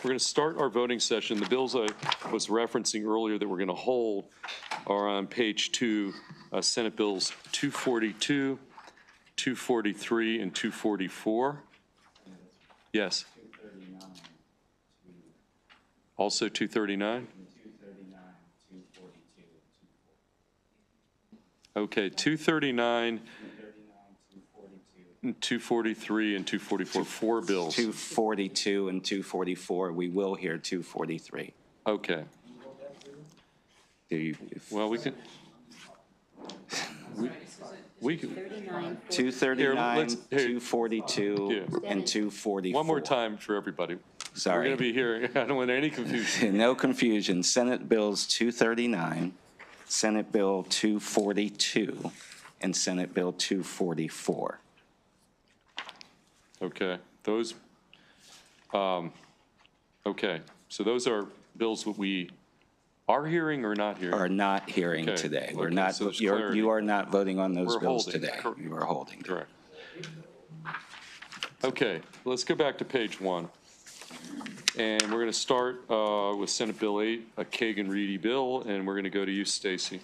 We're going to start our voting session. The bills I was referencing earlier that we're going to hold are on page 2, Senate Bills 242, 243, and 244. Yes. Also 239? Okay, 239, 243, and 244, 4 bills. 242 and 244. We will hear 243. Okay. Well, we can. We can. 239, 242, and 244. One more time for everybody. Sorry. We're going to be here. I don't want any confusion. No confusion. Senate Bills 239, Senate Bill 242, and Senate Bill 244. Okay. Those, okay. So those are bills that we are hearing or not hearing? Are not hearing Okay. today. We're Okay, not. so there's You clarity. are not voting on those We're bills holding. today. You are holding. Correct. Okay, let's go back to page 1. And we're going to start with Senate Bill 8, a Kagan-Reedy bill, and we're going to go to you, Stacy.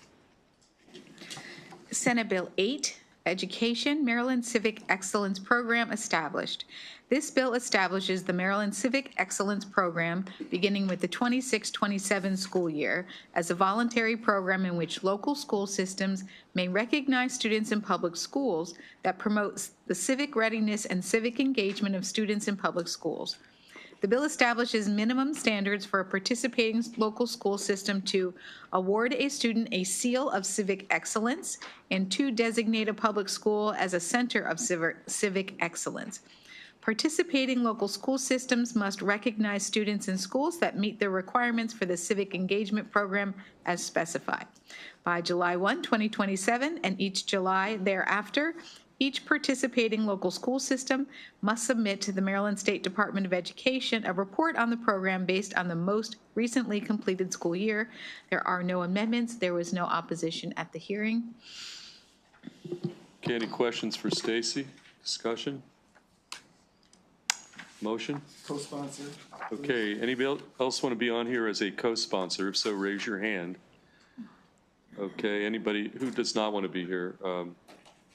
Senate Bill 8, Education Maryland Civic Excellence Program established. This bill establishes the Maryland Civic Excellence Program beginning with the 26-27 school year as a voluntary program in which local school systems may recognize students in public schools that promotes the civic readiness and civic engagement of students in public schools. The bill establishes minimum standards for a participating local school system to award a student a seal of civic excellence and to designate a public school as a center of civic excellence. Participating local school systems must recognize students in schools that meet the requirements for the civic engagement program as specified. By July 1, 2027, and each July thereafter, each participating local school system must submit to the Maryland State Department of Education a report on the program based on the most recently completed school year. There are no amendments. There was no opposition at the hearing. Okay, any questions for Stacy? Discussion? Motion? Co-sponsor. Okay, anybody else want to be on here as a co-sponsor? If so, raise your hand. Okay, anybody who does not want to be here?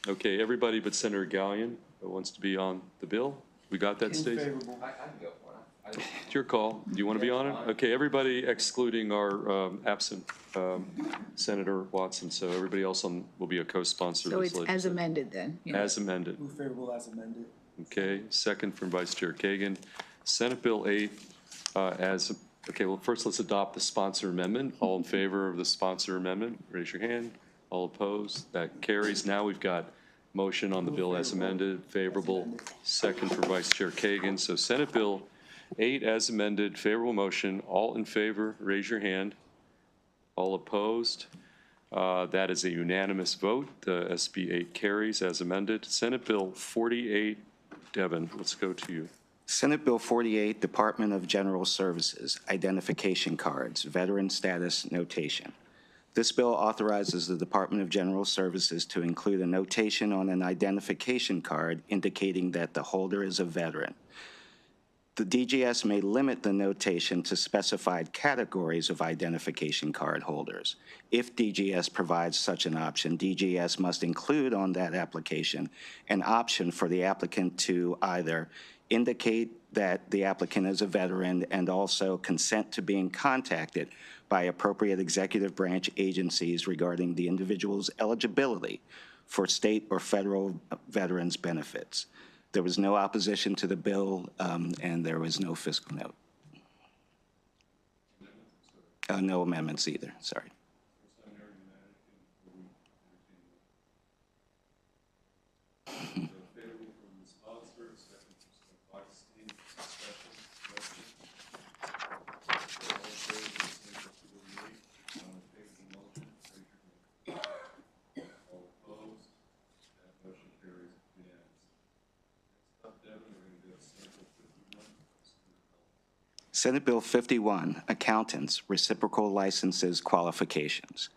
Okay, everybody but Senator Gallion wants to be on the bill. We got that, Stacy? Favorable. It's your call. Do you want to be on it? Okay, everybody excluding our absent Senator Watson. So everybody else will be a co-sponsor. So it's as amended then? Yeah. As amended. Move favorable as amended. Okay, second from Vice Chair Kagan. Senate Bill 8 okay, well, first let's adopt the sponsor amendment. All in favor of the sponsor amendment, raise your hand. All opposed? That carries. Now we've got motion on the bill as amended, favorable. Second for Vice Chair Kagan. So Senate Bill 8 as amended, favorable motion. All in favor, raise your hand. All opposed? That is a unanimous vote. The SB 8 carries as amended. Senate Bill 48, Devin, let's go to you. Senate Bill 48, Department of General Services, Identification Cards, Veteran Status Notation. This bill authorizes the Department of General Services to include a notation on an identification card indicating that the holder is a veteran. The DGS may limit the notation to specified categories of identification card holders. If DGS provides such an option, DGS must include on that application an option for the applicant to either indicate that the applicant is a veteran and also consent to being contacted by appropriate executive branch agencies regarding the individual's eligibility for state or federal veterans benefits. There was no opposition to the bill, and there was no fiscal note. No amendments either, sorry. Senate Bill 51, Accountants, Reciprocal Licenses Qualifications.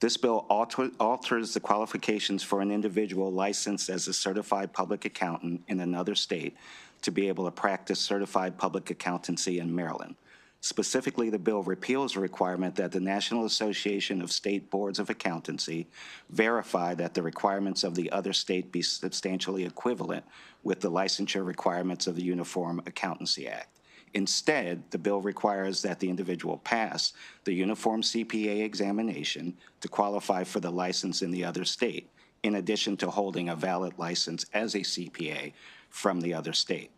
This bill alters the qualifications for an individual licensed as a certified public accountant in another state to be able to practice certified public accountancy in Maryland. Specifically, the bill repeals the requirement that the National Association of State Boards of Accountancy verify that the requirements of the other state be substantially equivalent with the licensure requirements of the Uniform Accountancy Act. Instead, the bill requires that the individual pass the Uniform CPA examination to qualify for the license in the other state, in addition to holding a valid license as a CPA from the other state.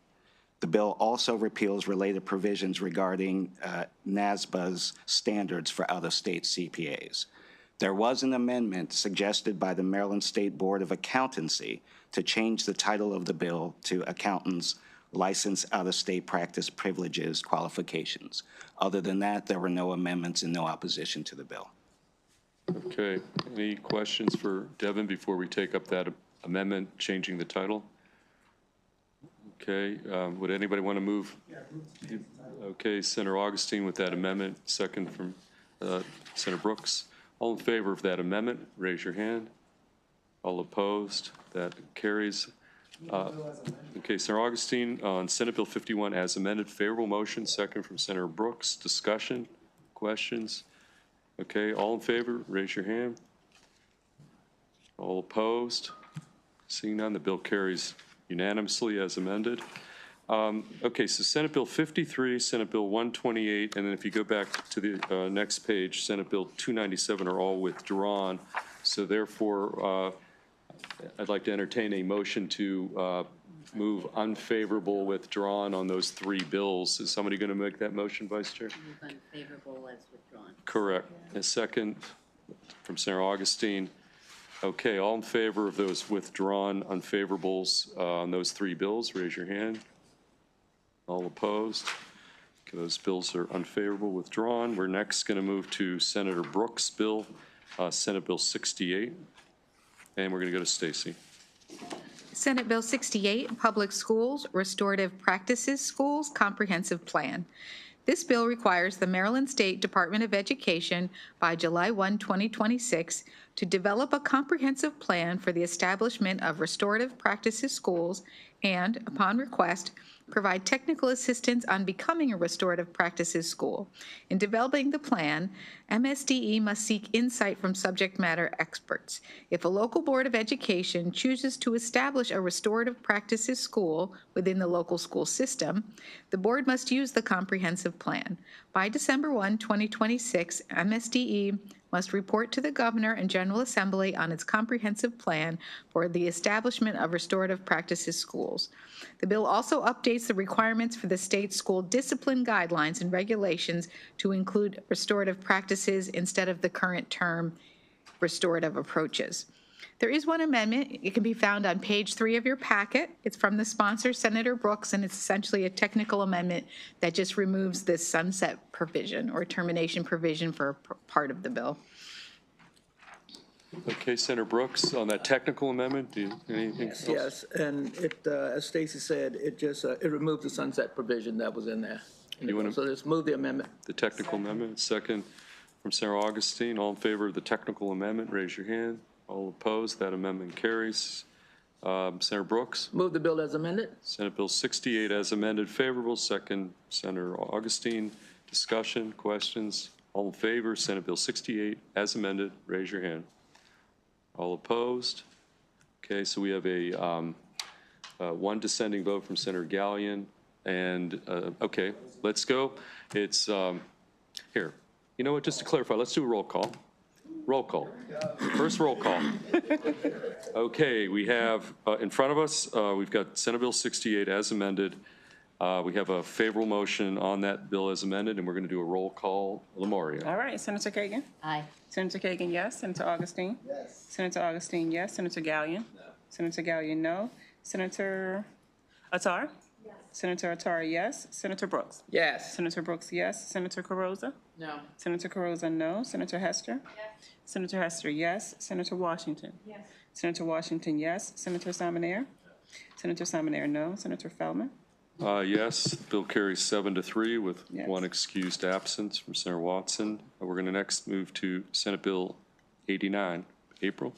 The bill also repeals related provisions regarding NASBA's standards for out-of-state CPAs. There was an amendment suggested by the Maryland State Board of Accountancy to change the title of the bill to Accountants License Out-of-State Practice Privileges Qualifications. Other than that, there were no amendments and no opposition to the bill. Okay, any questions for Devin before we take up that amendment, changing the title? Okay, would anybody want to move? Okay, Senator Augustine with that amendment, second from Senator Brooks. All in favor of that amendment, raise your hand. All opposed, that carries. Okay, Senator Augustine, on Senate Bill 51 as amended, favorable motion, second from Senator Brooks. Discussion, questions? Okay, all in favor, raise your hand. All opposed? Seeing none, the bill carries unanimously as amended. Okay, so Senate Bill 53, Senate Bill 128, and then if you go back to the next page, Senate Bill 297 are all withdrawn. So therefore, I'd like to entertain a motion to move unfavorable withdrawn on those three bills. Is somebody going to make that motion, Vice Chair? Move unfavorable as withdrawn. Correct. A second from Senator Augustine. Okay, all in favor of those withdrawn unfavorables on those three bills, raise your hand. All opposed? Okay, those bills are unfavorable, withdrawn. We're next going to move to Senator Brooks' bill, Senate Bill 68. And we're going to go to Stacy. Senate Bill 68, Public Schools, Restorative Practices Schools Comprehensive Plan. This bill requires the Maryland State Department of Education by July 1, 2026, to develop a comprehensive plan for the establishment of restorative practices schools and, upon request, provide technical assistance on becoming a restorative practices school. In developing the plan, MSDE must seek insight from subject matter experts. If a local board of education chooses to establish a restorative practices school within the local school system, the board must use the comprehensive plan. By December 1, 2026, MSDE must report to the Governor and General Assembly on its comprehensive plan for the establishment of restorative practices schools. The bill also updates the requirements for the state school discipline guidelines and regulations to include restorative practices instead of the current term restorative approaches. There is one amendment. It can be found on page 3 of your packet. It's from the sponsor, Senator Brooks, and it's essentially a technical amendment that just removes this sunset provision or termination provision for a part of the bill. Okay, Senator Brooks, on that technical amendment, do you, anything else? Yes, and it, as Stacy said, it just, it removed the sunset provision that was in there. You wanna- So just move the amendment. The technical amendment, second from Senator Augustine. All in favor of the technical amendment, raise your hand. All opposed, that amendment carries. Senator Brooks, Move the bill as amended. Senate Bill 68 as amended, favorable. Second, Senator Augustine. Discussion, questions? All in favor, Senate Bill 68 as amended, raise your hand. All opposed? Okay, so we have a one dissenting vote from Senator Gallion. And, okay, let's go. It's, here. You know what, just to clarify, let's do a roll call. Roll call. First roll call. Okay, we have in front of us, we've got Senate Bill 68 as amended. We have a favorable motion on that bill as amended, and we're going to do a roll call. Lamoria. All right, Senator Kagan? Aye. Senator Kagan, yes. Senator Augustine? Yes. Senator Augustine, yes. Senator Gallion? No. Senator Gallion, no. Senator Attar? Yes. Senator Attar, yes. Senator Brooks? Yes. Senator Brooks, yes. Senator Carrozza? No. Senator Carrozza, no. Senator Hester? Yes. Senator Hester, yes. Senator Washington? Yes. Senator Washington, yes. Senator Simonaire? No. Senator Simonaire, no. Senator Feldman? Yes, bill carries 7-3 with Yes. one excused absence from Senator Watson. We're going to next move to Senate Bill 89. April?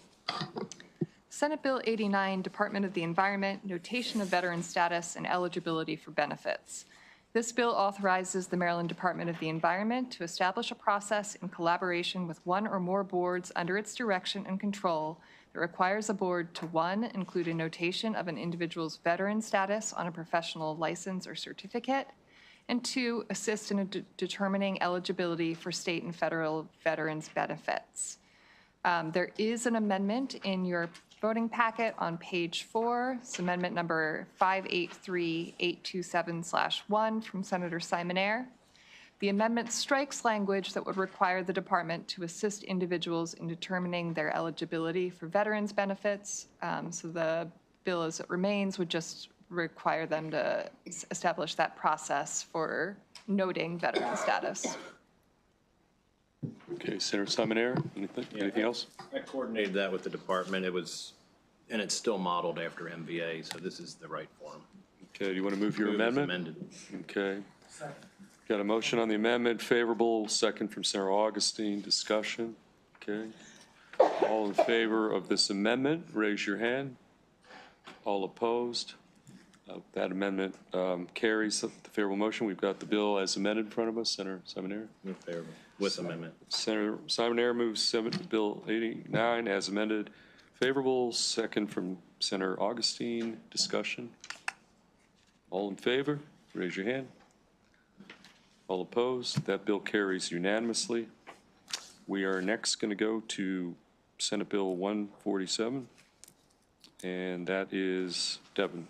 Senate Bill 89, Department of the Environment, Notation of Veteran Status and Eligibility for Benefits. This bill authorizes the Maryland Department of the Environment to establish a process in collaboration with one or more boards under its direction and control that requires a board to, 1, include a notation of an individual's veteran status on a professional license or certificate, and 2, assist in determining eligibility for state and federal veterans benefits. There is an amendment in your voting packet on page 4. It's amendment number 583827/1 from Senator Simonaire. The amendment strikes language that would require the department to assist individuals in determining their eligibility for veterans benefits. So the bill as it remains would just require them to establish that process for noting veteran status. Okay, Senator Simonaire, anything else? I coordinated that with the department. It was, and it's still modeled after MVA, so this is the right form. Okay, do you want to move your Move as amendment? amended. Okay. Got a motion on the amendment, favorable, second from Senator Augustine, discussion. Okay. All in favor of this amendment, raise your hand. All opposed? That amendment carries the favorable motion. We've got the bill as amended in front of us. Senator Simonaire? Move favorable with amendment. Senator Simonaire moves Bill 89 as amended. Favorable, second from Senator Augustine. Discussion. All in favor, raise your hand. All opposed? That bill carries unanimously. We are next going to go to Senate Bill 147, and that is Devin.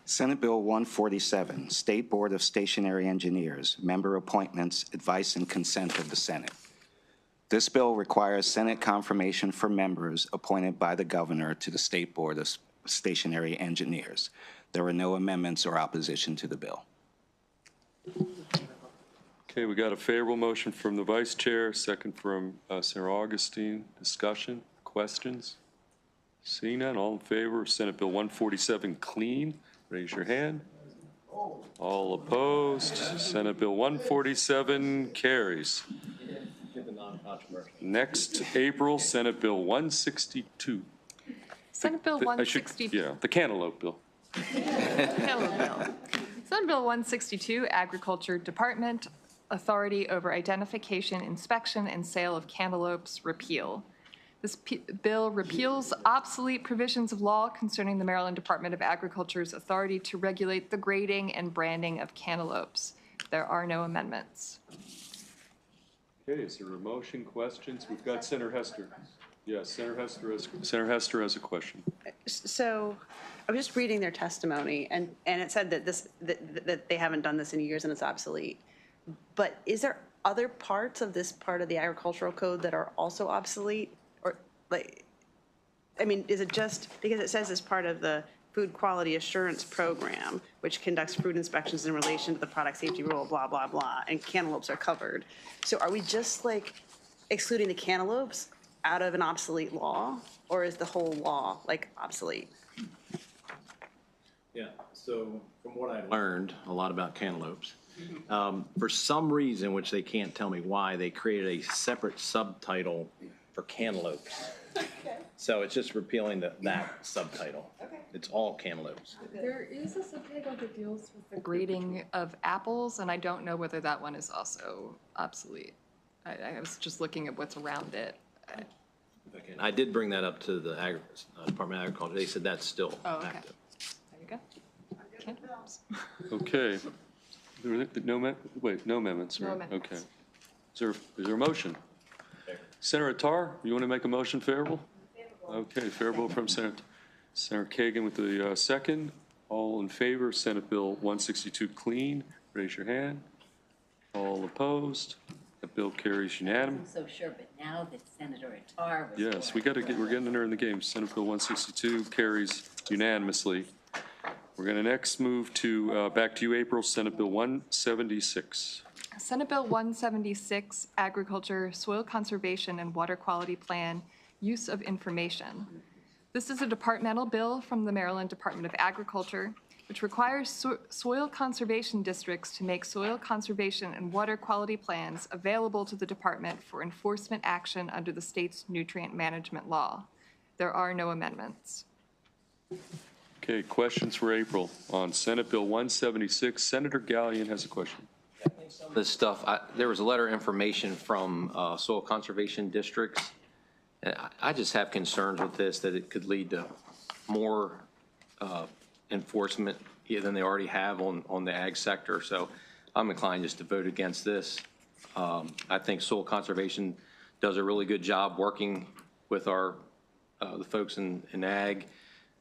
Senate Bill 147, State Board of Stationary Engineers, Member Appointments, Advice and Consent of the Senate. This bill requires Senate confirmation for members appointed by the governor to the State Board of Stationary Engineers. There are no amendments or opposition to the bill. Okay, we got a favorable motion from the vice chair, second from Senator Augustine. Discussion, questions? Seeing none, all in favor of Senate Bill 147 clean, raise your hand. All opposed, Senate Bill 147 carries. Next, April, Senate Bill 162. Senate Bill 162. Yeah, the cantaloupe bill. Cantaloupe bill. Senate Bill 162, Agriculture Department, Authority over Identification, Inspection, and Sale of Cantaloupes, repeal. This bill repeals obsolete provisions of law concerning the Maryland Department of Agriculture's authority to regulate the grading and branding of cantaloupes. There are no amendments. Okay, is there a motion, questions? We've got Senator Hester. Yes, Senator Hester has a question. So I was just reading their testimony, and it said that that they haven't done this in years and it's obsolete. But is there other parts of this part of the agricultural code that are also obsolete? Or like, I mean, is it just because it says as part of the Food Quality Assurance Program, which conducts food inspections in relation to the product safety rule, blah, blah, blah, and cantaloupes are covered. So are we just like excluding the cantaloupes out of an obsolete law, or is the whole law like obsolete? Yeah, so from what I learned a lot about cantaloupes, for some reason, which they can't tell me why, they created a separate subtitle for cantaloupes. Okay. So it's just repealing that subtitle. Okay. It's all cantaloupes. There is a subtitle that deals with the grading of apples, and I don't know whether that one is also obsolete. I was just looking at what's around it. Okay. I did bring that up to the Department of Agriculture. They said that's still active. There you go. Cantaloupes. Okay. No amendments, right? No amendments. Okay. Is there a motion? Senator Attar, you want to make a motion favorable? Okay, favorable from Senator Kagan with the second. All in favor, Senate Bill 162 clean, raise your hand. All opposed? That bill carries unanimous. I'm so sure, but now that Senator Attar was Yes, we're getting her in the game. Senate Bill 162 carries unanimously. We're going to next move to, back to you, April, Senate Bill 176. Senate Bill 176, Agriculture, Soil Conservation, and Water Quality Plan, Use of Information. This is a departmental bill from the Maryland Department of Agriculture. which requires soil conservation districts to make soil conservation and water quality plans available to the department for enforcement action under the state's nutrient management law. There are no amendments. Okay, questions for April on Senate Bill 176. Senator Gallion has a question. This stuff, there was a letter of information from soil conservation districts. And I just have concerns with this, that it could lead to more enforcement than they already have on the ag sector. So I'm inclined just to vote against this. I think soil conservation does a really good job working with the folks in ag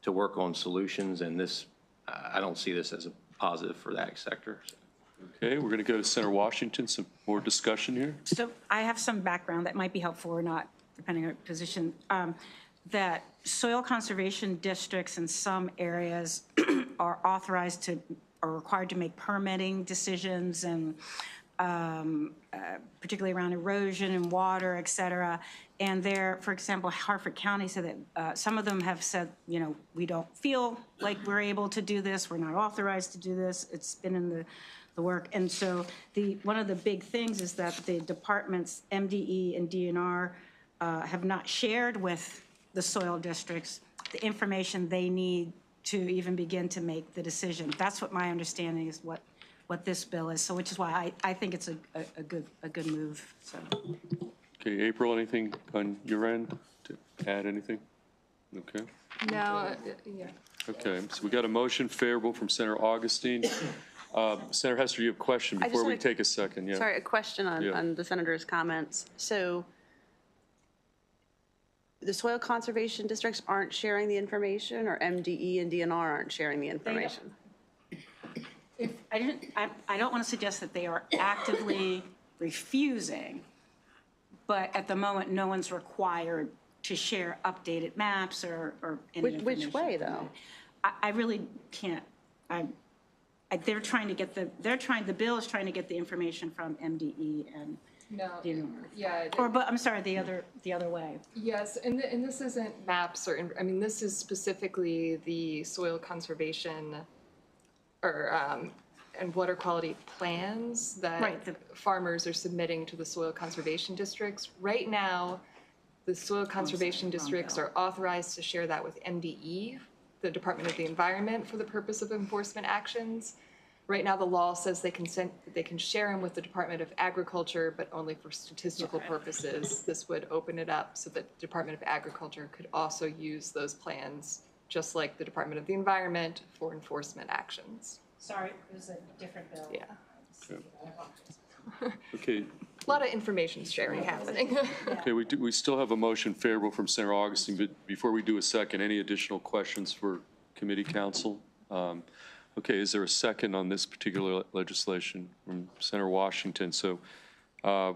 to work on solutions, and this, I don't see this as a positive for the ag sector. So. Okay, we're going to go to Senator Washington. Some more discussion here. So I have some background that might be helpful or not, depending on your position, that soil conservation districts in some areas are authorized to, are required to make permitting decisions and particularly around erosion and water, et cetera. And there, for example, Harford County said that some of them have said, you know, we don't feel like we're able to do this. We're not authorized to do this. It's been in the work. And so one of the big things is that the departments, MDE and DNR, have not shared with the soil districts the information they need to even begin to make the decision. That's what my understanding is what this bill is. So which is why I think it's a good move. So. Okay, April, anything on your end to add anything? Okay. No, yeah. Okay, so we got a motion favorable from Senator Augustine. Senator Hester, you have a question I just before we had a- take a second. Yeah. Sorry, a question Yeah. on the senator's comments. So the soil conservation districts aren't sharing the information, or MDE and DNR aren't sharing the information? I don't want to suggest that they are actively refusing, but at the moment, no one's required to share updated maps or any information. Which way, though? I really can't. They're trying to get the bill is trying to get the information from MDE and No, DNR. yeah. But I'm sorry, the other way. Yes, and this isn't maps or, I mean, this is specifically the soil conservation or, and water quality plans that Right, farmers are submitting to the soil conservation districts. Right now, the soil conservation districts are authorized to share that with MDE, the Department of the Environment, for the purpose of enforcement actions. Right now, the law says they can share them with the Department of Agriculture, but only for statistical purposes. This would open it up so that the Department of Agriculture could also use those plans, just like the Department of the Environment, for enforcement actions. Sorry, it was a different bill. Yeah. Okay. A lot of information sharing happening. Okay, we still have a motion favorable from Senator Augustine, but before we do a second, any additional questions for committee counsel? Okay, is there a second on this particular legislation from Senator Washington? So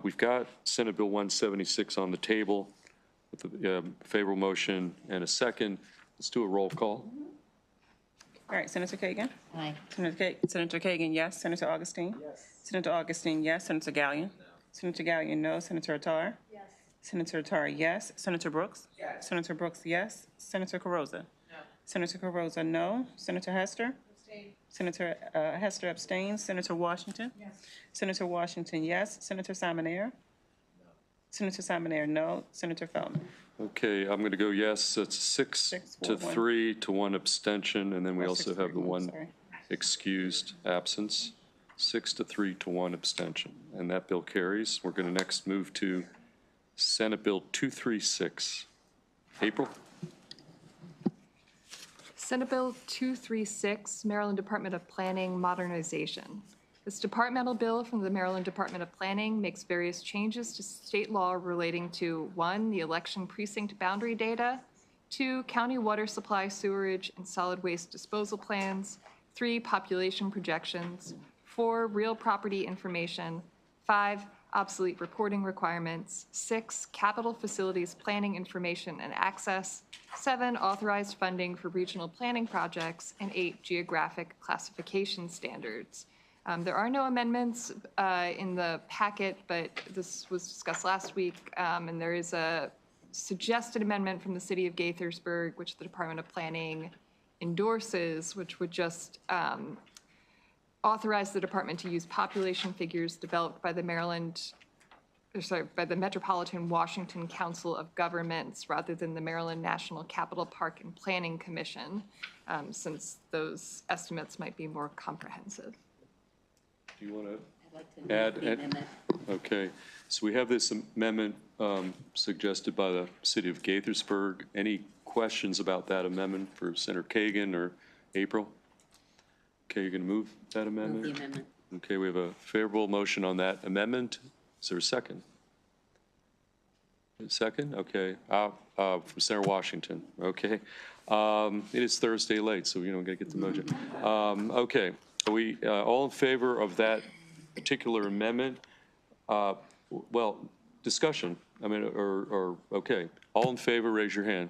we've got Senate Bill 176 on the table with a favorable motion and a second. Let's do a roll call. All right, Senator Kagan? Aye. Senator Kagan, yes. Senator Augustine? Yes. Senator Augustine, yes. Senator Gallion? No. Senator Gallion, no. Senator Attar? Yes. Senator Attar, yes. Senator Brooks? Yes. Senator Brooks, yes. Senator Carrozza? No. Senator Carrozza, no. Senator Hester? Abstain. Senator Hester abstains. Senator Washington? Yes. Senator Washington, yes. Senator Simonaire? No. Senator Simonaire, no. Senator Feldman? Okay, I'm going to go yes. It's 6 to 3 to 1 abstention, and then we also have the one excused absence. 6 to 3 to 1 abstention, and that bill carries. We're going to next move to Senate Bill 236. April? Senate Bill 236, Maryland Department of Planning Modernization. This departmental bill from the Maryland Department of Planning makes various changes to state law relating to 1, the election precinct boundary data, 2, county water supply, sewerage, and solid waste disposal plans, 3, population projections, 4, real property information, 5, obsolete reporting requirements, 6, capital facilities planning information and access, 7, authorized funding for regional planning projects, and 8, geographic classification standards. There are no amendments in the packet, but this was discussed last week, and there is a suggested amendment from the City of Gaithersburg, which the Department of Planning endorses, which would just authorize the department to use population figures developed by the Metropolitan Washington Council of Governments rather than the Maryland National Capital Park and Planning Commission, since those estimates might be more comprehensive. Do you want to I'd like to add? move the amendment. Okay, so we have this amendment suggested by the city of Gaithersburg. Any questions about that amendment for Senator Kagan or April? Okay, you're going to move that amendment? Move the amendment. Okay, we have a favorable motion on that amendment. Is there a second? Second? Okay. From Senator Washington. Okay. It is Thursday late, so we don't get to get the motion. Okay. Are we all in favor of that particular amendment? Well, discussion. I mean, okay. All in favor, raise your hand.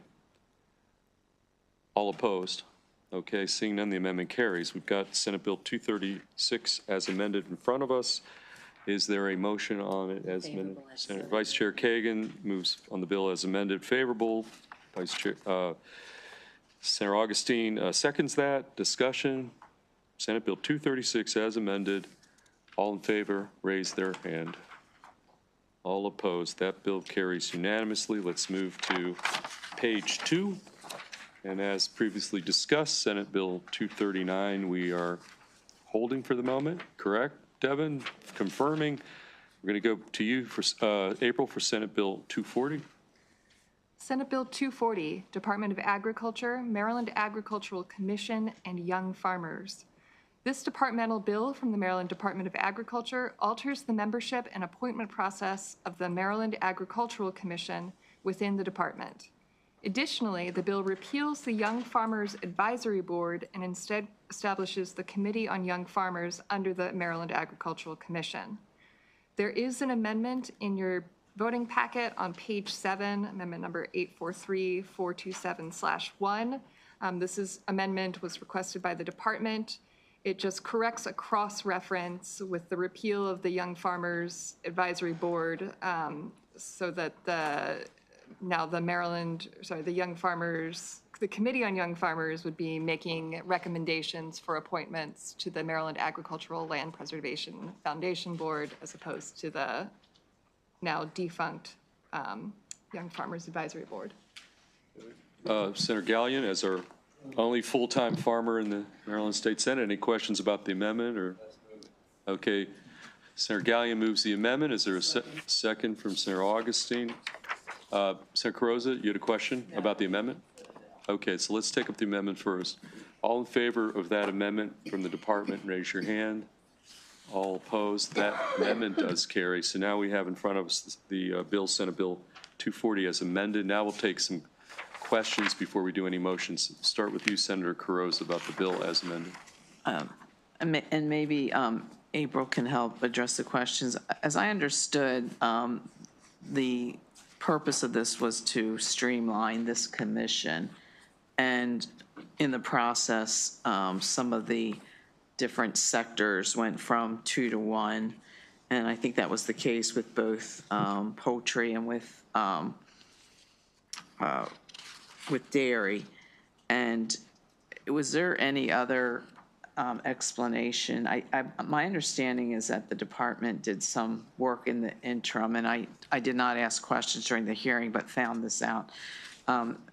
All opposed? Okay, seeing none, the amendment carries. We've got Senate Bill 236 as amended in front of us. Is there a motion on it as amended? Vice Chair Kagan moves on the bill as amended. Favorable. Vice Chair Senator Augustine seconds that. Discussion. Senate Bill 236 as amended. All in favor, raise their hand. All opposed. That bill carries unanimously. Let's move to page 2. And as previously discussed, Senate Bill 239 we are holding for the moment, correct? Devin, confirming. We're going to go to you for April for Senate Bill 240. Senate Bill 240, Department of Agriculture, Maryland Agricultural Commission, and Young Farmers. This departmental bill from the Maryland Department of Agriculture alters the membership and appointment process of the Maryland Agricultural Commission within the department. Additionally, the bill repeals the Young Farmers Advisory Board and instead establishes the Committee on Young Farmers under the Maryland Agricultural Commission. There is an amendment in your voting packet on page 7, amendment number 843-427/1. This amendment was requested by the department. It just corrects a cross-reference with the repeal of the Young Farmers Advisory Board so that the Young Farmers, the Committee on Young Farmers would be making recommendations for appointments to the Maryland Agricultural Land Preservation Foundation Board as opposed to the now defunct Young Farmers Advisory Board. Senator Gallion, as our only full-time farmer in the Maryland State Senate, any questions about the amendment? Or okay, Senator Gallion moves the amendment. Is there a second from Senator Augustine? Senator Carrozza, you had a question about the amendment? Okay, so let's take up the amendment first. All in favor of that amendment from the department, raise your hand. All opposed? That amendment does carry. So now we have in front of us the bill, Senate Bill 240 as amended. Now we'll take some questions before we do any motions. Start with you, Senator Carrozza, about the bill as amended. And maybe April can help address the questions. As I understood, the purpose of this was to streamline this commission, and in the process, some of the different sectors went from 2 to 1, and I think that was the case with both poultry and with dairy. And was there any other explanation? My understanding is that the department did some work in the interim, and I did not ask questions during the hearing, but found this out.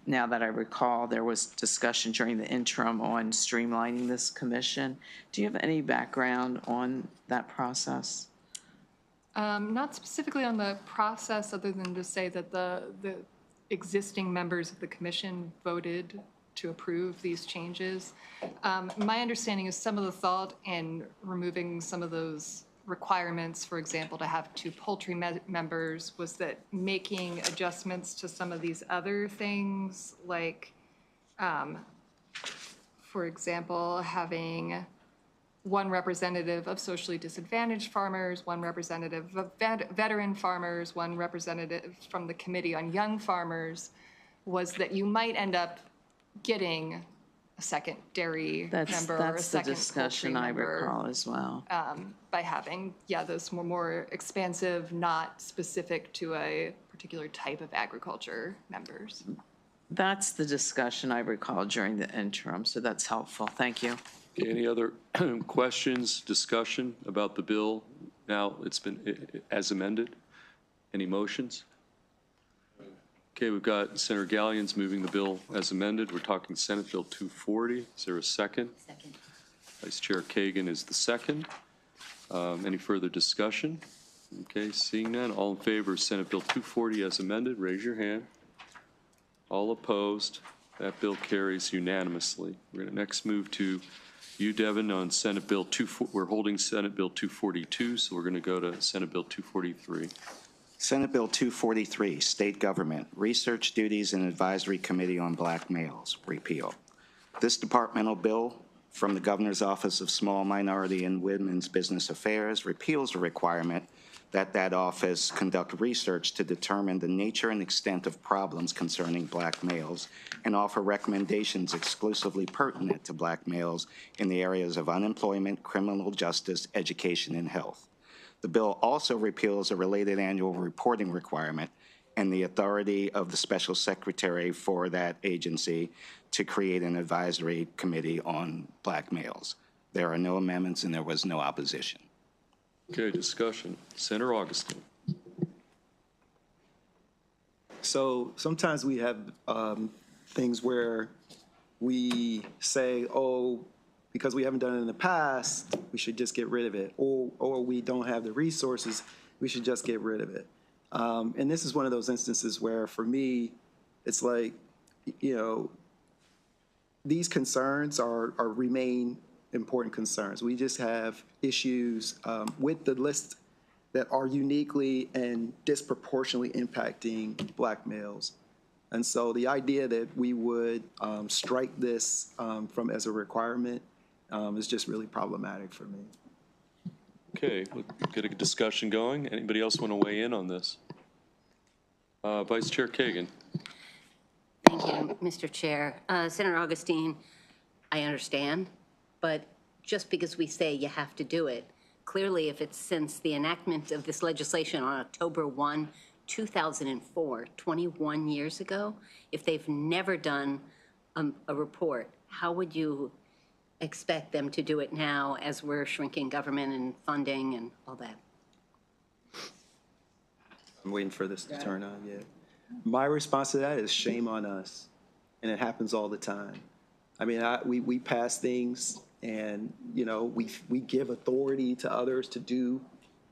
Now that I recall, there was discussion during the interim on streamlining this commission. Do you have any background on that process? Not specifically on the process, other than to say that the existing members of the commission voted to approve these changes. My understanding is some of the thought in removing some of those requirements, for example, to have 2 poultry members, was that making adjustments to some of these other things, like, for example, having 1 representative of socially disadvantaged farmers, 1 representative of veteran farmers, 1 representative from the Committee on Young Farmers, was that you might end up getting a second dairy member or a second That's the discussion I recall as well. By having, those more expansive, not specific to a particular type of agriculture members. That's the discussion I recall during the interim, so that's helpful. Thank you. Okay, any other questions, discussion about the bill? Now it's been as amended. Any motions? Okay, we've got Senator Gallions moving the bill as amended. We're talking Senate Bill 240. Is there a second? Second. Vice Chair Kagan is the second. Any further discussion? Okay, seeing none, all in favor of Senate Bill 240 as amended, raise your hand. All opposed, that bill carries unanimously. We're going to next move to you, Devin, on Senate Bill 240. We're holding Senate Bill 242, so we're going to go to Senate Bill 243. Senate Bill 243, State Government, Research Duties and Advisory Committee on Black Males, repeal. This departmental bill from the Governor's Office of Small Minority and Women's Business Affairs repeals a requirement that office conduct research to determine the nature and extent of problems concerning black males and offer recommendations exclusively pertinent to black males in the areas of unemployment, criminal justice, education, and health. The bill also repeals a related annual reporting requirement and the authority of the special secretary for that agency to create an advisory committee on black males. There are no amendments and there was no opposition. Okay, discussion. Senator Augustine. So sometimes we have things where we say, oh, because we haven't done it in the past, we should just get rid of it. Or we don't have the resources, we should just get rid of it. And this is one of those instances where, for me, it's like, you know, these concerns remain important concerns. We just have issues with the list that are uniquely and disproportionately impacting black males. And so the idea that we would strike this from as a requirement is just really problematic for me. Okay, we'll get a discussion going. Anybody else want to weigh in on this? Vice Chair Kagan. Thank you, Mr. Chair. Senator Augustine, I understand, but just because we say you have to do it, clearly if it's since the enactment of this legislation on October 1, 2004, 21 years ago, if they've never done a report, how would you expect them to do it now as we're shrinking government and funding and all that? I'm waiting for this to turn on, yeah. My response to that is shame on us, and it happens all the time. I mean, we pass things, and you know, we give authority to others to do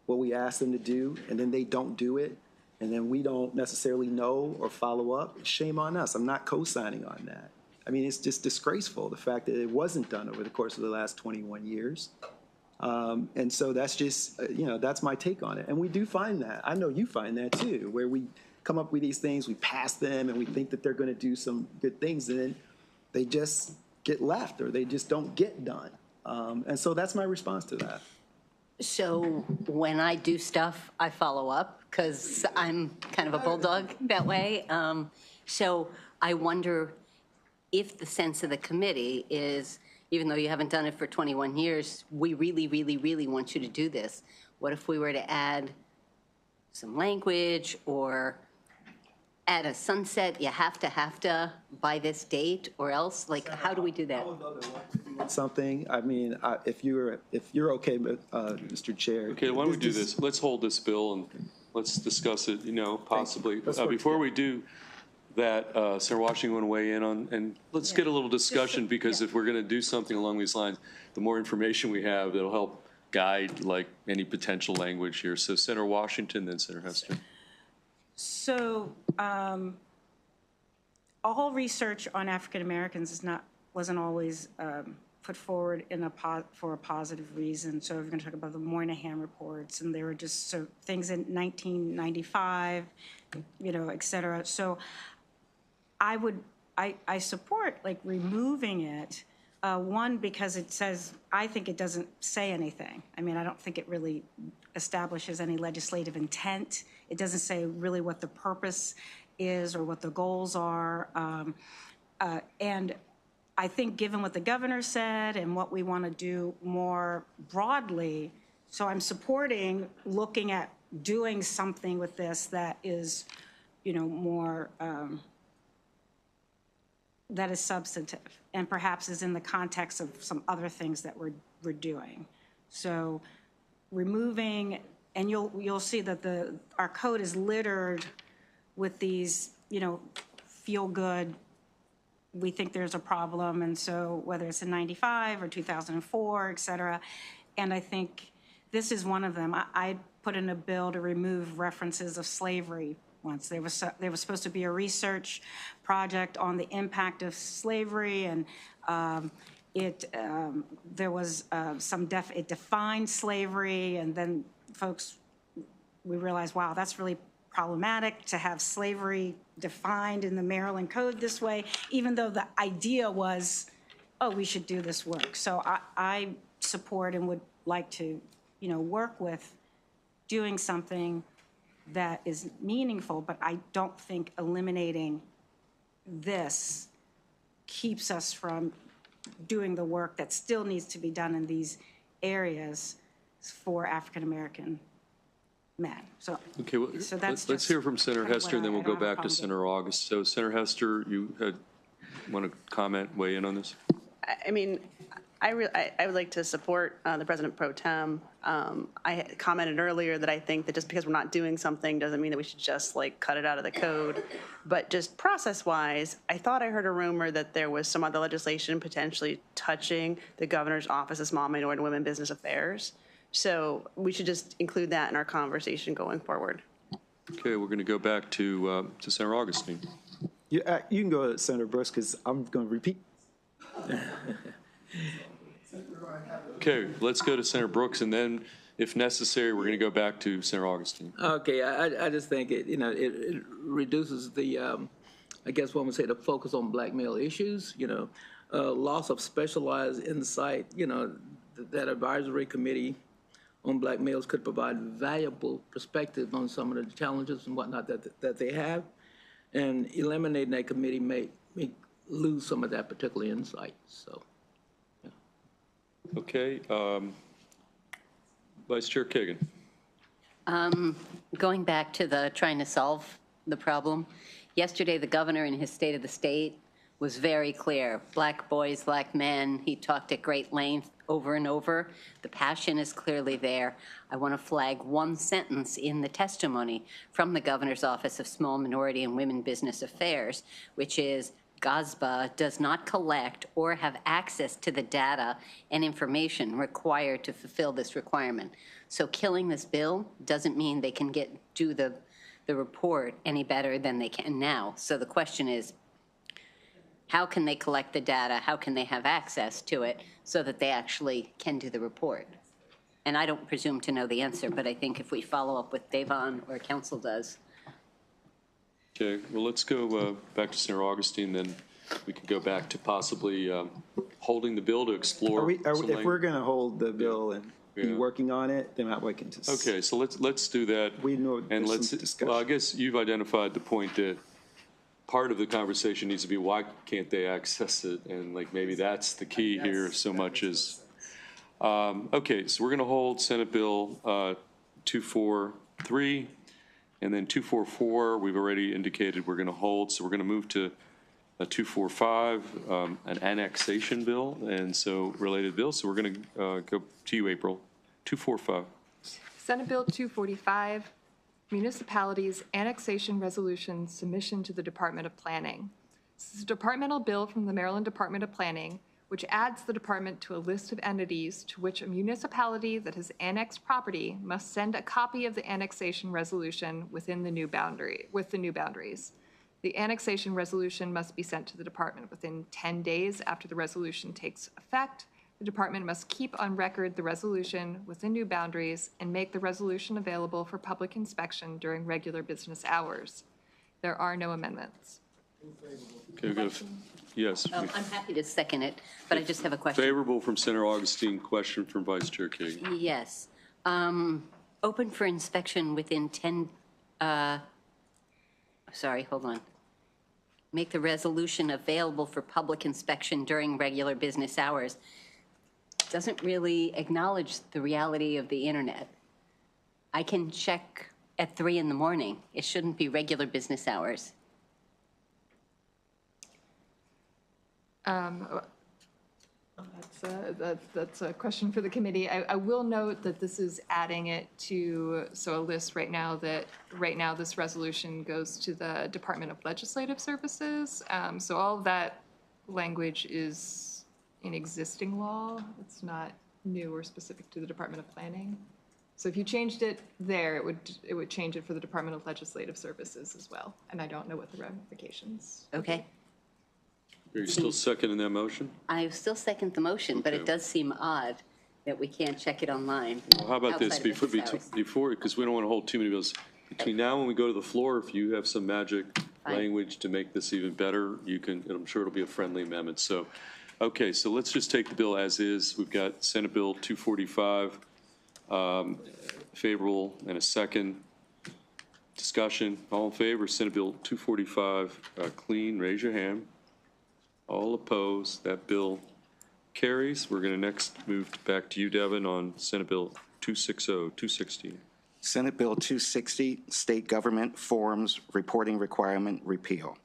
what we ask them to do, and then they don't do it, and then we don't necessarily know or follow up. Shame on us. I'm not co-signing on that. I mean, it's just disgraceful, the fact that it wasn't done over the course of the last 21 years. And so that's just, you know, that's my take on it. And we do find that. I know you find that too, where we come up with these things, we pass them, and we think that they're going to do some good things, and then they just get left or they just don't get done. And so that's my response to that. So when I do stuff, I follow up because I'm kind of a bulldog that way. So I wonder if the sense of the committee is, even though you haven't done it for 21 years, we really, really, really want you to do this. What if we were to add some language or add a sunset, you have to by this date or else? Like, how do we do that? Something, I mean, if you're okay, Mr. Chair. Okay, why don't we do this? Let's hold this bill and let's discuss it, you know, possibly. Before we do that, Senator Washington, want to weigh in on, and let's get a little discussion, because if we're going to do something along these lines, the more information we have, that'll help guide like any potential language here. So Senator Washington, then Senator Hester. So all research on African Americans wasn't always put forward for a positive reason. So we're going to talk about the Moynihan reports, and there were just things in 1995, you know, et cetera. So I support like removing it. One, because it says, I think it doesn't say anything. I mean, I don't think it really establishes any legislative intent. It doesn't say really what the purpose is or what the goals are. And I think given what the governor said and what we want to do more broadly, so I'm supporting looking at doing something with this that is, you know, more that is substantive and perhaps is in the context of some other things that we're doing. So removing, and you'll see that our code is littered with these, feel good, we think there's a problem, and so whether it's in 95 or 2004, et cetera, and I think this is one of them. I put in a bill to remove references of slavery once. There was supposed to be a research project on the impact of slavery, and there was it defined slavery, and then we realized, wow, that's really problematic to have slavery defined in the Maryland Code this way, even though the idea was, oh, we should do this work. So I support and would like to, work with doing something that is meaningful, but I don't think eliminating this keeps us from doing the work that still needs to be done in these areas for African-American men. So, Okay, well, so that's let's just hear from Senator kind of Hester, and then what we'll I go have a back to problem Senator August. So Senator Hester, you want to comment, weigh in on this? I mean, I would like to support the President Pro Tem. I had commented earlier that I think that just because we're not doing something doesn't mean that we should just cut it out of the code. But just process-wise, I thought I heard a rumor that there was some other legislation potentially touching the Governor's Office of Small Minority and Women Business Affairs. So we should just include that in our conversation going forward. Okay, we're going to go back to Senator Augustine. You can go to Senator Brooks because I'm going to repeat. Okay, let's go to Senator Brooks, and then, if necessary, we're going to go back to Senator Augustine. Okay, I just think it reduces the, I guess one would say, the focus on black male issues, loss of specialized insight, that advisory committee on black males could provide valuable perspective on some of the challenges and whatnot that they have. And eliminating that committee may lose some of that particular insight, so. Okay, Vice Chair Kagan. Going back to trying to solve the problem, yesterday the governor in his State of the State was very clear. Black boys, black men, he talked at great length over and over. The passion is clearly there. I want to flag one sentence in the testimony from the Governor's Office of Small Minority and Women Business Affairs, which is, GOSBA does not collect or have access to the data and information required to fulfill this requirement. So killing this bill doesn't mean they can do the report any better than they can now. So the question is, how can they collect the data? How can they have access to it so that they actually can do the report? And I don't presume to know the answer, but I think if we follow up with Devon or council does. Okay, well, let's go back to Senator Augustine, then we can go back to possibly holding the bill to explore. If we're going to hold the bill and be working on it, then we can just. Okay, so let's do that. We know and there's some discussion. Well, I guess you've identified the point that part of the conversation needs to be why can't they access it, and maybe that's the key here so much as. Okay, so we're going to hold Senate Bill 243. And then 244, we've already indicated we're going to hold. So we're going to move to 245, an annexation bill, and so related bills. So we're going to go to you, April. 245. Senate Bill 245, Municipalities Annexation Resolution Submission to the Department of Planning. This is a departmental bill from the Maryland Department of Planning, which adds the department to a list of entities to which a municipality that has annexed property must send a copy of the annexation resolution with the new boundaries. The annexation resolution must be sent to the department within 10 days after the resolution takes effect. The department must keep on record the resolution with the new boundaries and make the resolution available for public inspection during regular business hours. There are no amendments. Okay, we go. Yes. I'm happy to second it, but I just have a question. Favorable from Senator Augustine. Question from Vice Chair Kagan. Yes. Open for inspection within 10, sorry, hold on. Make the resolution available for public inspection during regular business hours. Doesn't really acknowledge the reality of the internet. I can check at 3 in the morning. It shouldn't be regular business hours. That's a question for the committee. I will note that this is adding it to, so a list right now this resolution goes to the Department of Legislative Services. So all of that language is in existing law. It's not new or specific to the Department of Planning. So if you changed it there, it would change it for the Department of Legislative Services as well. And I don't know what the ramifications. Okay. Are you still seconding that motion? I still second the motion, but Okay. it does seem odd that we can't check it online. Well, how about this, outside of business hours. before, because we don't want to hold too many bills. Between now and we go to the floor, if you have some magic Fine. language to make this even better, you can, and I'm sure it'll be a friendly amendment. So, okay, so let's just take the bill as is. We've got Senate Bill 245, favorable, and a second. Discussion, all in favor, Senate Bill 245, clean, raise your hand. All opposed, that bill carries. We're going to next move back to you, Devin, on Senate Bill 260. Senate Bill 260, State Government Forms Reporting Requirement Repeal.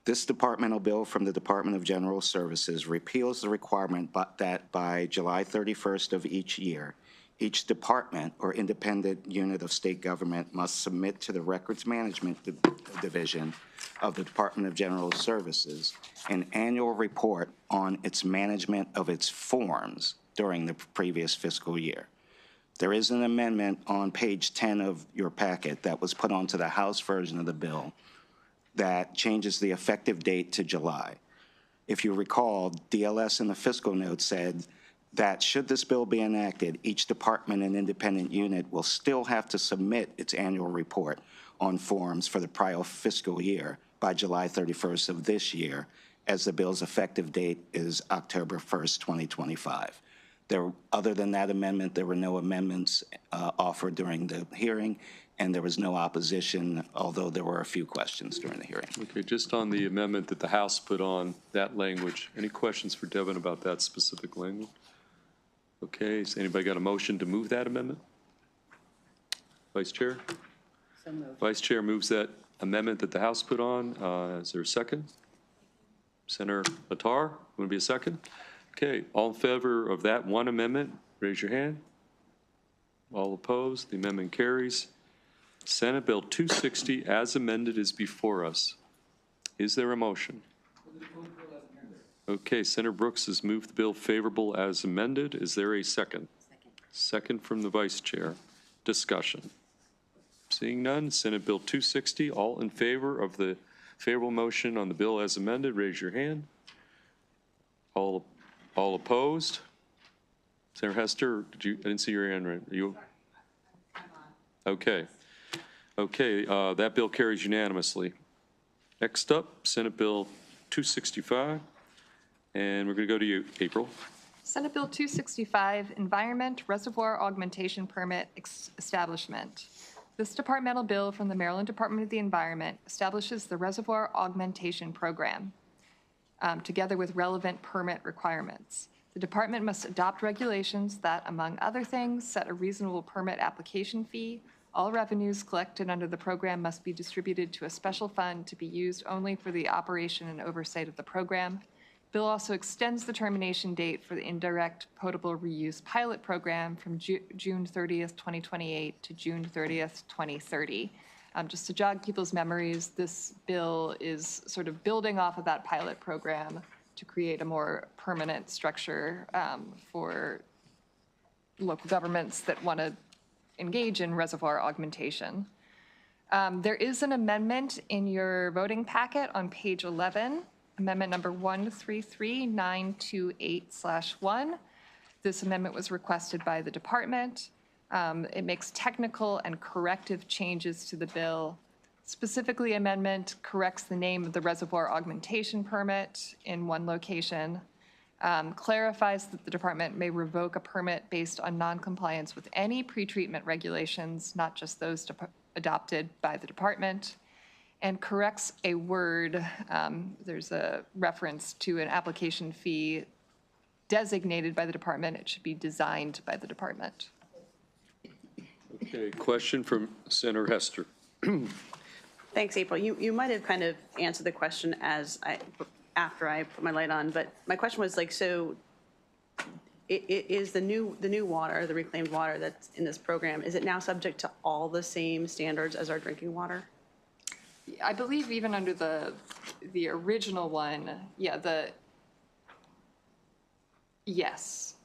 This departmental bill from the Department of General Services repeals the requirement that by July 31st of each year, each department or independent unit of state government must submit to the Records Management Division of the Department of General Services an annual report on its management of its forms during the previous fiscal year. There is an amendment on page 10 of your packet that was put onto the House version of the bill that changes the effective date to July. If you recall, DLS in the fiscal note said that should this bill be enacted, each department and independent unit will still have to submit its annual report on forms for the prior fiscal year by July 31st of this year, as the bill's effective date is October 1st, 2025. Other than that amendment, there were no amendments offered during the hearing, and there was no opposition, although there were a few questions during the hearing. Okay, just on the amendment that the House put on, that language, any questions for Devin about that specific language? Okay, has anybody got a motion to move that amendment? Vice Chair? So moved. Vice Chair moves that amendment that the House put on. Is there a second? Senator Latar, want to be a second? Okay, all in favor of that one amendment, raise your hand. All opposed, the amendment carries. Senate Bill 260, as amended, is before us. Is there a motion? Okay, Senator Brooks has moved the bill favorable as amended. Is there a second? Second from the Vice Chair. Discussion. Seeing none, Senate Bill 260, all in favor of the favorable motion on the bill as amended, raise your hand. All opposed? Senator Hester, I didn't see your hand right. Are you? Okay. Okay, that bill carries unanimously. Next up, Senate Bill 265, and we're going to go to you, April. Senate Bill 265, Environment Reservoir Augmentation Permit Establishment. This departmental bill from the Maryland Department of the Environment establishes the Reservoir Augmentation Program, together with relevant permit requirements. The department must adopt regulations that, among other things, set a reasonable permit application fee. All revenues collected under the program must be distributed to a special fund to be used only for the operation and oversight of the program. Bill also extends the termination date for the indirect potable reuse pilot program from June 30th, 2028 to June 30th, 2030. Just to jog people's memories, this bill is sort of building off of that pilot program to create a more permanent structure for local governments that want to engage in reservoir augmentation. There is an amendment in your voting packet on page 11, amendment number 133928/1. This amendment was requested by the department. It makes technical and corrective changes to the bill. Specifically, amendment corrects the name of the reservoir augmentation permit in one location, clarifies that the department may revoke a permit based on noncompliance with any pretreatment regulations, not just those adopted by the department, and corrects a word. There's a reference to an application fee designated by the department. It should be designed by the department. Okay, question from Senator Hester. Thanks, April. You might have kind of answered the question as after I put my light on, but my question was like, so is the new water, the reclaimed water that's in this program, is it now subject to all the same standards as our drinking water? I believe even under the original one, yes,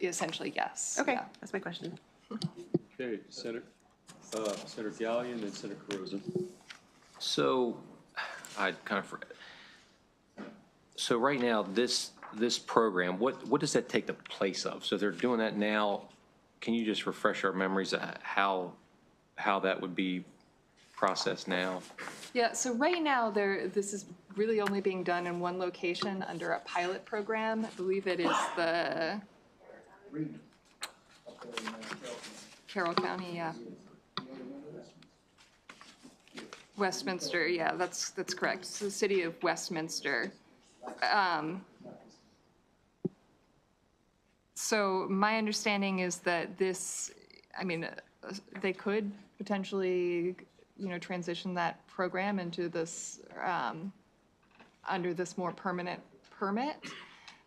essentially yes. Okay, yeah. that's my question. Okay, Senator Gallion, then Senator Carozza. So so right now, this program, what does that take the place of? So they're doing that now. Can you just refresh our memories of how that would be processed now? Yeah, so right now, this is really only being done in one location under a pilot program. I believe it is the Carroll County, yeah. Westminster, yeah, that's correct. It's the city of Westminster. So my understanding is that they could potentially, transition that program into this, under this more permanent permit.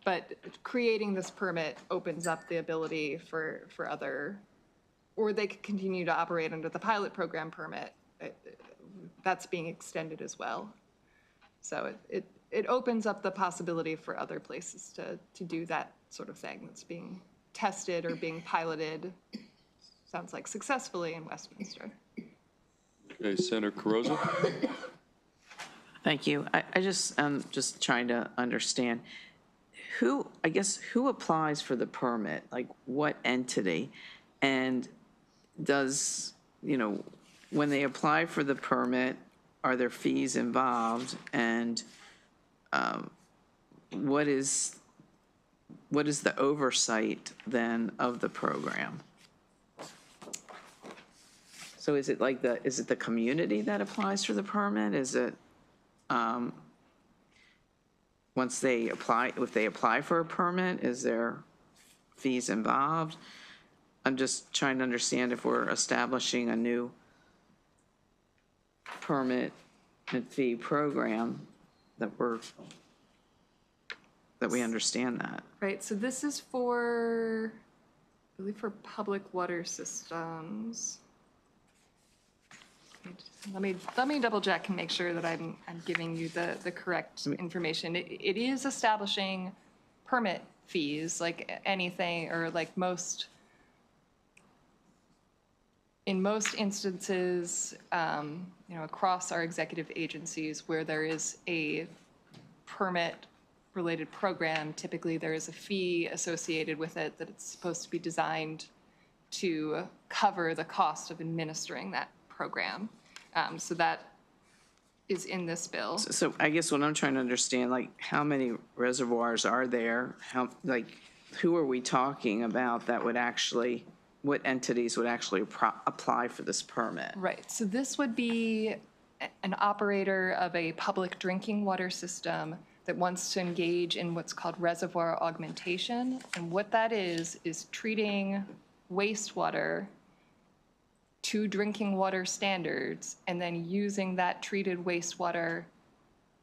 But creating this permit opens up the ability for other, or they could continue to operate under the pilot program permit. That's being extended as well. So it opens up the possibility for other places to do that sort of thing that's being tested or being piloted, sounds like successfully in Westminster. Okay, Senator Carozza. Thank you. I just trying to understand who applies for the permit, like what entity, and does, when they apply for the permit, are there fees involved, and what is the oversight then of the program? So is it the community that applies for the permit? Is it if they apply for a permit, is there fees involved? I'm just trying to understand if we're establishing a new permit and fee program that we understand that. Right, so this is for, I believe for public water systems. Let me double check and make sure that I'm giving you the correct information. It is establishing permit fees like anything, or like in most instances, across our executive agencies where there is a permit-related program, typically there is a fee associated with it that it's supposed to be designed to cover the cost of administering that program. So that is in this bill. So I guess what I'm trying to understand, like, how many reservoirs are there? Who are we talking about that would actually, what entities would actually apply for this permit? Right, so this would be an operator of a public drinking water system that wants to engage in what's called reservoir augmentation. And what that is treating wastewater to drinking water standards, and then using that treated wastewater,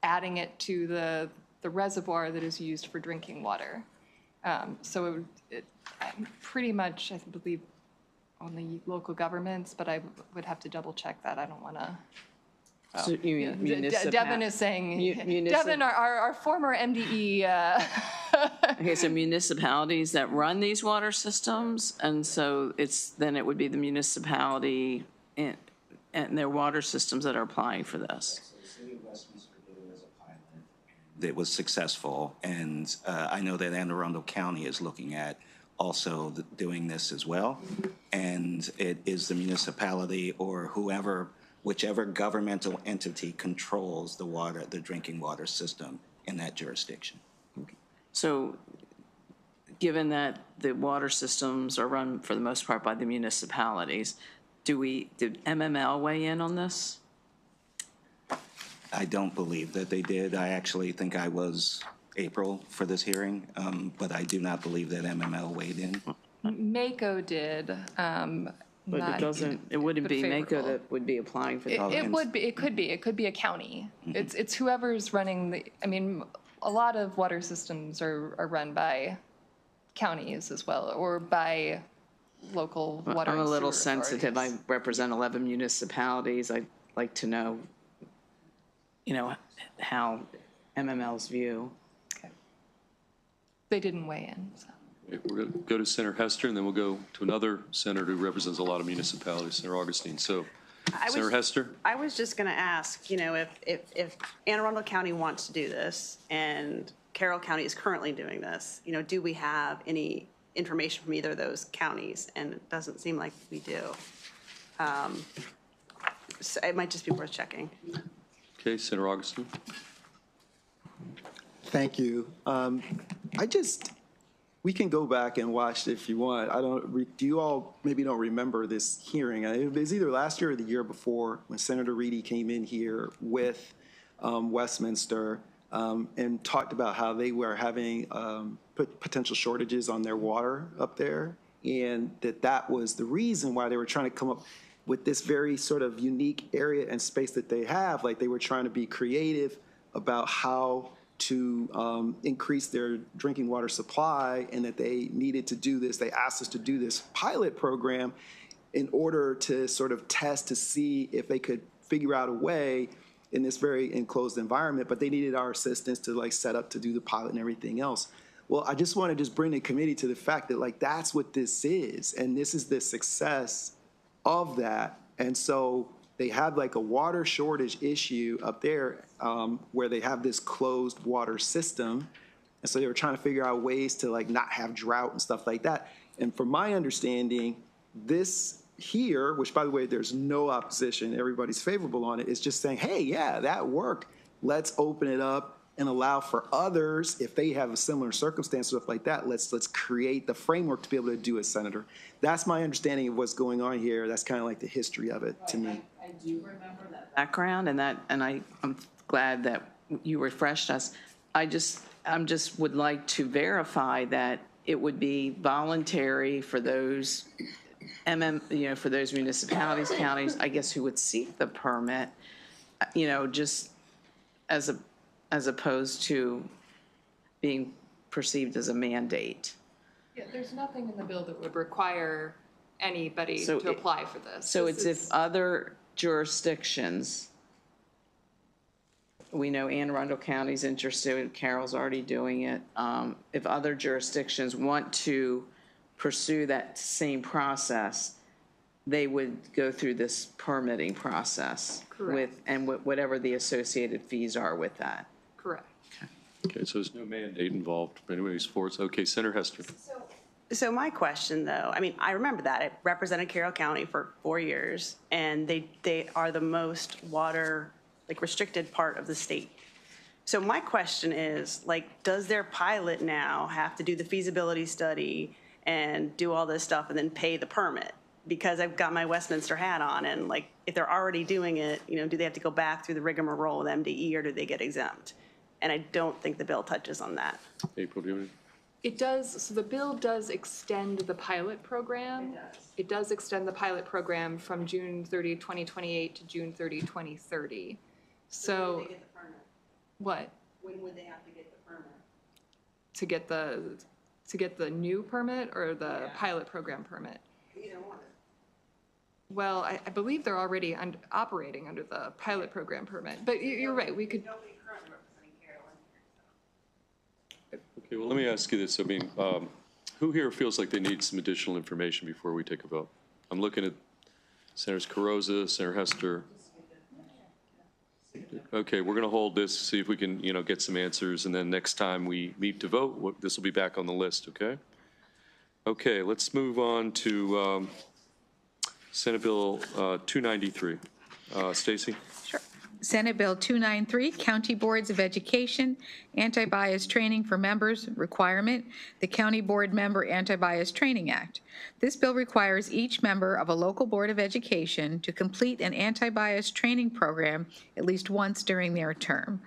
adding it to the reservoir that is used for drinking water. So it pretty much, I believe, only local governments, but I would have to double check that. I don't want to. So you mean Devin is saying, Devin, our former MDE. Okay, so municipalities that run these water systems, and so it would be the municipality and their water systems that are applying for this. The city of Westminster did it as a pilot. It was successful, and I know that Anne Arundel County is looking at also doing this as well, and it is the municipality or whichever governmental entity controls the drinking water system in that jurisdiction. So given that the water systems are run for the most part by the municipalities, did MML weigh in on this? I don't believe that they did. I actually think I was April for this hearing, but I do not believe that MML weighed in. MACO did. But it wouldn't be MACO that would be applying for that. It could be a county. It's whoever's running a lot of water systems are run by counties as well, or by local water I'm and a little sewer sensitive. I authorities. represent 11 municipalities. I'd like to know, how MML's view. They didn't weigh in, so. Okay, we're going to go to Senator Hester, and then we'll go to another senator who represents a lot of municipalities, Senator Augustine. So, Senator Hester? I was just going to ask, if Anne Arundel County wants to do this and Carroll County is currently doing this, do we have any information from either of those counties? And it doesn't seem like we do. So it might just be worth checking. Okay, Senator Augustine? Thank you. We can go back and watch if you want. Do you all maybe don't remember this hearing? It was either last year or the year before when Senator Reedy came in here with Westminster and talked about how they were having potential shortages on their water up there, and that was the reason why they were trying to come up with this very sort of unique area and space that they have. Like, they were trying to be creative about how to increase their drinking water supply, and that they needed to do this. They asked us to do this pilot program in order to sort of test to see if they could figure out a way in this very enclosed environment, but they needed our assistance to set up to do the pilot and everything else. Well, I just want to bring the committee to the fact that that's what this is, and this is the success of that. And so they had a water shortage issue up there where they have this closed water system. And so they were trying to figure out ways to not have drought and stuff like that. And from my understanding, this here, which by the way, there's no opposition, everybody's favorable on it, is just saying, hey, yeah, that worked. Let's open it up and allow for others, if they have a similar circumstance, stuff like that, let's create the framework to be able to do it, Senator. That's my understanding of what's going on here. That's kind of the history of it to me. I do remember that background, and I'm glad that you refreshed us. I'm just would like to verify that it would be voluntary for those for those municipalities, counties, I guess, who would seek the permit, just as opposed to being perceived as a mandate. Yeah, there's nothing in the bill that would require anybody to apply for this. So it's if other jurisdictions, we know Anne Arundel County's interested, Carroll's already doing it. If other jurisdictions want to pursue that same process, they would go through this permitting process. Correct. with whatever the associated fees are with that. Correct. Okay, so there's no mandate involved for anybody's force. Okay, Senator Hester. So my question, though, I remember that. I represented Carroll County for 4 years, and they are the most water, restricted part of the state. So my question is, does their pilot now have to do the feasibility study and do all this stuff and then pay the permit? Because I've got my Westminster hat on, and if they're already doing it, do they have to go back through the rigmarole with MDE, or do they get exempt? And I don't think the bill touches on that. April, do you have any? It does, so the bill does extend the pilot program. It does extend the pilot program from June 30, 2028 to June 30, 2030. So. When would they get the permit? What? When would they have to get the permit? To get the new permit or the pilot program permit? Either one. Well, I believe they're already operating under the pilot program permit, but you're right, we could. Nobody currently representing Carroll in here. Okay, well, let me ask you this. Who here feels like they need some additional information before we take a vote? I'm looking at Senators Carrozza, Senator Hester. Okay, we're going to hold this, see if we can, get some answers, and then next time we meet to vote, this will be back on the list, okay? Okay, let's move on to Senate Bill 293. Stacy? Sure. Senate Bill 293, County Boards of Education, Anti-Bias Training for Members Requirement, the County Board Member Anti-Bias Training Act. This bill requires each member of a local board of education to complete an anti-bias training program at least once during their term.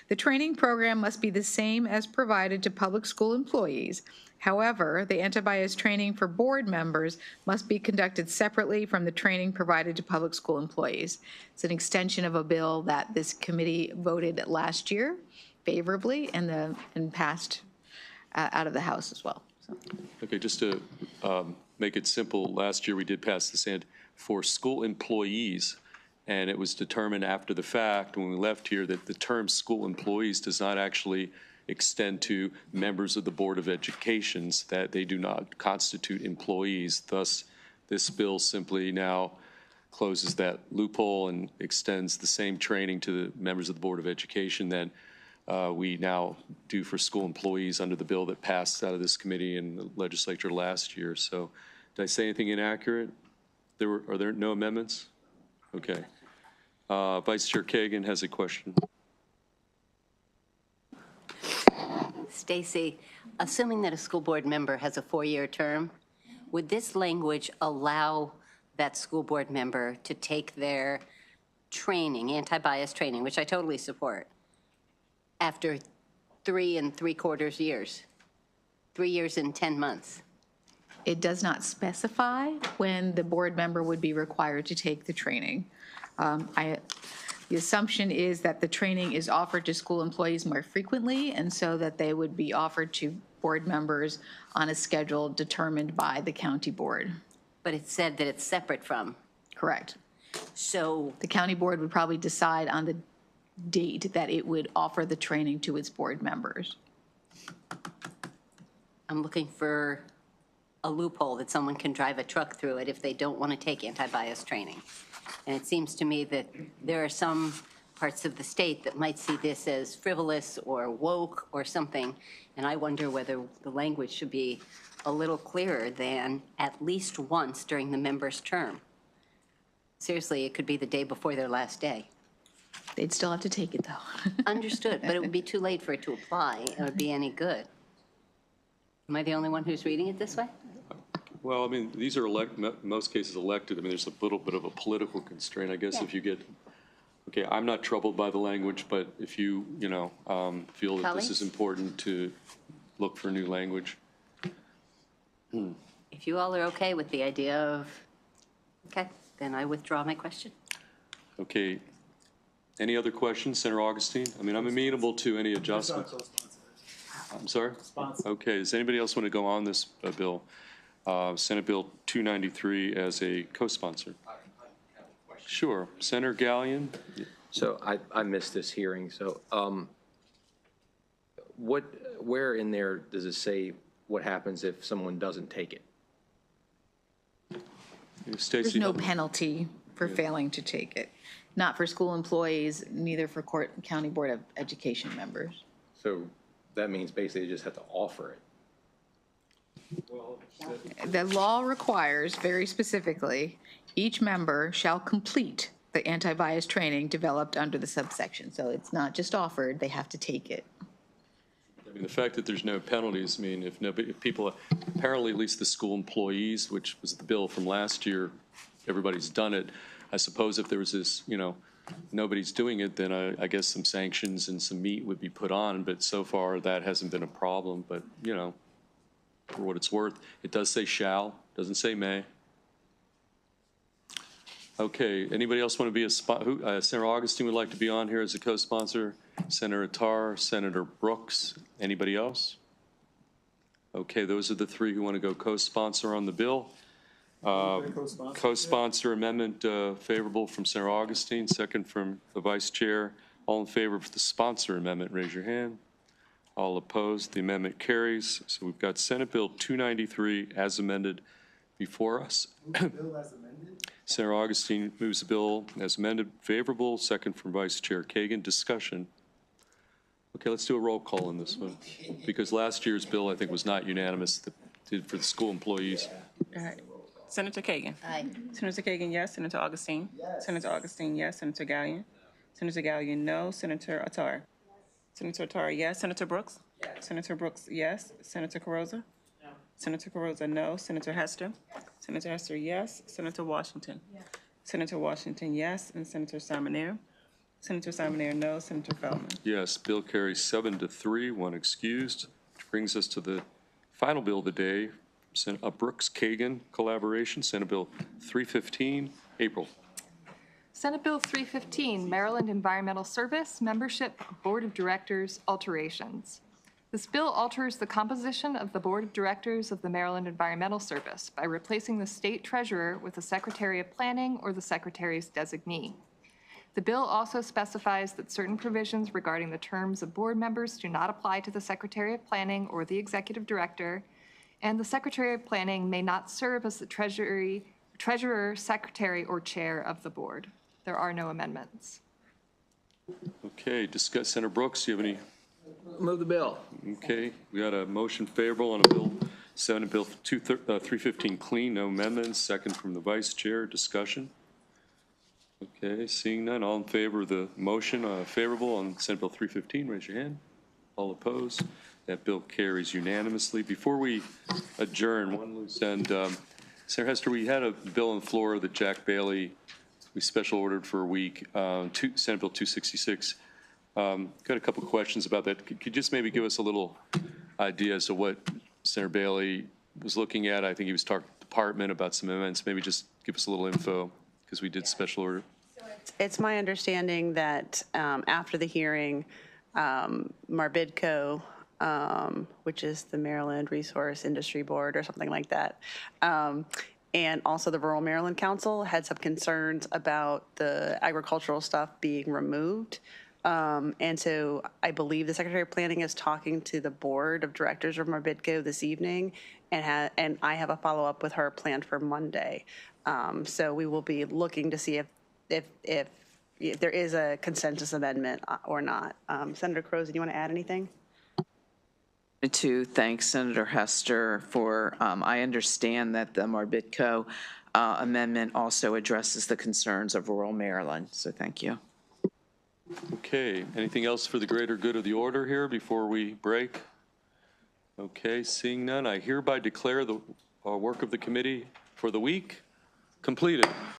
The training program must be the same as provided to public school employees. However, the anti-bias training for board members must be conducted separately from the training provided to public school employees. It's an extension of a bill that this committee voted last year, favorably and passed out of the House as well. So. Okay, just to make it simple, last year we did pass this in for school employees, and it was determined after the fact when we left here that the term school employees does not actually extend to members of the Board of Educations, that they do not constitute employees. Thus, this bill simply now closes that loophole and extends the same training to the members of the Board of Education that we now do for school employees under the bill that passed out of this committee and the legislature last year. So did I say anything inaccurate? Are there no amendments? Okay. Vice Chair Kagan has a question. Stacy, assuming that a school board member has a 4-year term, would this language allow that school board member to take their training, anti-bias training, which I totally support, after 3 3/4 years, 3 years and 10 months? It does not specify when the board member would be required to take the training. The assumption is that the training is offered to school employees more frequently, and so that they would be offered to board members on a schedule determined by the county board. But it said that it's separate from. Correct. So The county board would probably decide on the date that it would offer the training to its board members. I'm looking for a loophole that someone can drive a truck through it if they don't want to take anti-bias training. And it seems to me that there are some parts of the state that might see this as frivolous or woke or something, and I wonder whether the language should be a little clearer than at least once during the member's term. Seriously, it could be the day before their last day. They'd still have to take it, though. Understood, but it would be too late for it to apply. It would be any good. Am I the only one who's reading it this way? Well, I mean, these are most cases elected. I mean, there's a little bit of a political constraint, I guess, if you get, okay, I'm not troubled by the language, but if you, feel that this is important to look for new language. If you all are okay with the idea of, okay, then I withdraw my question. Okay. Any other questions, Senator Augustine? I mean, I'm amenable to any adjustment. I'm sorry? Okay, does anybody else want to go on this bill? Senate Bill 293 as a co-sponsor. Sure. Senator Gallion? So I missed this hearing, so where in there does it say what happens if someone doesn't take it? There's no penalty for failing to take it. Not for school employees, neither for county board of education members. So that means basically you just have to offer it. The law requires very specifically, each member shall complete the anti-bias training developed under the subsection. So it's not just offered, they have to take it. I mean, the fact that there's no penalties, I mean, if people, apparently at least the school employees, which was the bill from last year, everybody's done it. I suppose if there was this, nobody's doing it, then I guess some sanctions and some meat would be put on, but so far that hasn't been a problem. But, for what it's worth, it does say shall, doesn't say may. Okay, anybody else want to be Senator Augustine would like to be on here as a co-sponsor. Senator Attar, Senator Brooks, anybody else? Okay, those are the three who want to go co-sponsor on the bill. Co-sponsor amendment favorable from Senator Augustine, second from the Vice Chair. All in favor of the sponsor amendment, raise your hand. All opposed, the amendment carries. So we've got Senate Bill 293 as amended before us. Senator Augustine moves the bill as amended, favorable, second from Vice Chair Kagan. Discussion. Okay, let's do a roll call on this one, because last year's bill, I think, was not unanimous for the school employees. All right. Senator Kagan. Aye. Senator Kagan, yes. Senator Augustine. Yes. Senator Augustine, yes. Senator Gallion. Senator Gallion, no. Senator Attar. Senator Attar, yes. Senator Brooks. Yes. Senator Brooks, yes. Senator Carozza. No. Senator Carozza, no. Senator Hester. Senator Hester, yes. Senator Washington. Yes. Senator Washington, yes. And Senator Simoneau. Senator Simoneau, no. Senator Feldman. Yes, bill carries 7-3, one excused, which brings us to the final bill of the day, Brooks-Kagan collaboration, Senate Bill 315. April. Senate Bill 315, Maryland Environmental Service Membership Board of Directors Alterations. This bill alters the composition of the Board of Directors of the Maryland Environmental Service by replacing the state treasurer with the Secretary of Planning or the Secretary's designee. The bill also specifies that certain provisions regarding the terms of board members do not apply to the Secretary of Planning or the Executive Director, and the Secretary of Planning may not serve as the treasurer, secretary, or chair of the board. There are no amendments. Okay, discuss, Senator Brooks, do you have any? Move the bill. Okay, we got a motion favorable on a bill, Senate Bill 315 clean, no amendments. Second from the Vice Chair. Discussion. Okay, seeing none, all in favor of the motion favorable on Senate Bill 315, raise your hand. All opposed? That bill carries unanimously. Before we adjourn, one loose end, Senator Hester, we had a bill on the floor that Jack Bailey, we special ordered for a week, Senate Bill 266. Got a couple questions about that. Could you just maybe give us a little idea as to what Senator Bailey was looking at? I think he was talking to the department about some amendments. Maybe just give us a little info, because we did special order. It's my understanding that after the hearing, Marbidco, which is the Maryland Resource Industry Board or something like that, and also the Rural Maryland Council had some concerns about the agricultural stuff being removed. And so I believe the Secretary of Planning is talking to the Board of Directors of Marbidco this evening, and I have a follow-up with her planned for Monday. So we will be looking to see if there is a consensus amendment or not. Senator Crows, do you want to add anything? To thank Senator Hester for, I understand that the Marbidco amendment also addresses the concerns of rural Maryland, so thank you. Okay, anything else for the greater good of the order here before we break? Okay, seeing none, I hereby declare the work of the committee for the week completed.